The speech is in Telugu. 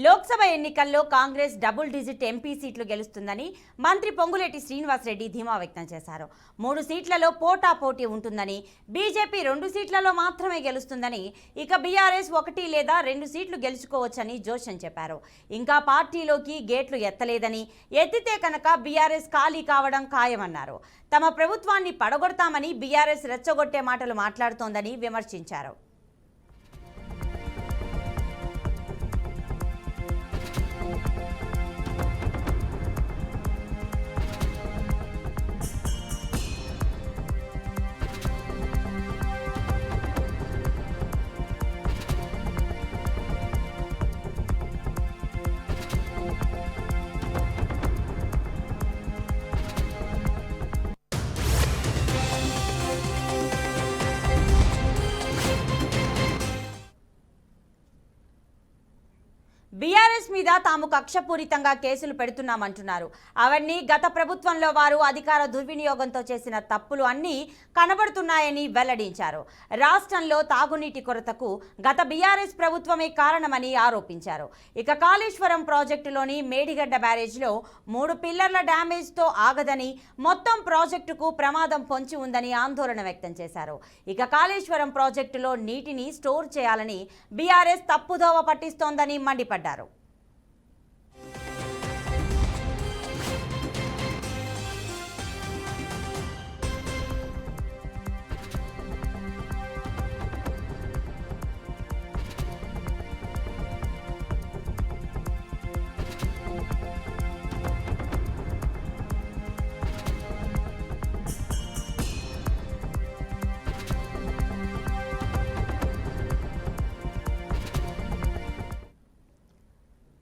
లోక్సభ ఎన్నికల్లో కాంగ్రెస్ డబుల్ డిజిట్ ఎంపీ సీట్లు గెలుస్తుందని మంత్రి పొంగులేటి శ్రీనివాసరెడ్డి ధీమా వ్యక్తం చేశారు. 3 సీట్లలో పోటాపోటీ ఉంటుందని, బీజేపీ 2 సీట్లలో మాత్రమే గెలుస్తుందని, ఇక బీఆర్ఎస్ 1 లేదా 2 సీట్లు గెలుచుకోవచ్చని జోషన్ చెప్పారు. ఇంకా పార్టీలోకి గేట్లు ఎత్తలేదని, ఎత్తితే కనుక బీఆర్ఎస్ ఖాళీ కావడం ఖాయమన్నారు. తమ ప్రభుత్వాన్ని పడగొడతామని బీఆర్ఎస్ రెచ్చగొట్టే మాటలు మాట్లాడుతోందని విమర్శించారు. బీఆర్ఎస్ మీద తాము కక్షపూరితంగా కేసులు పెడుతున్నామంటున్నారు. అవన్నీ గత ప్రభుత్వంలో వారు అధికార దుర్వినియోగంతో చేసిన తప్పులు అన్నీ కనబడుతున్నాయని వెల్లడించారు. రాష్ట్రంలో తాగునీటి కొరతకు గత బీఆర్ఎస్ ప్రభుత్వమే కారణమని ఆరోపించారు. ఇక కాళేశ్వరం ప్రాజెక్టులోని మేడిగడ్డ బ్యారేజ్లో 3 పిల్లర్ల డ్యామేజ్తో ఆగదని, మొత్తం ప్రాజెక్టుకు ప్రమాదం పొంచి ఉందని ఆందోళన వ్యక్తం చేశారు. ఇక కాళేశ్వరం ప్రాజెక్టులో నీటిని స్టోర్ చేయాలని బీఆర్ఎస్ తప్పుదోవ పట్టిస్తోందని మండిపడ్డారు.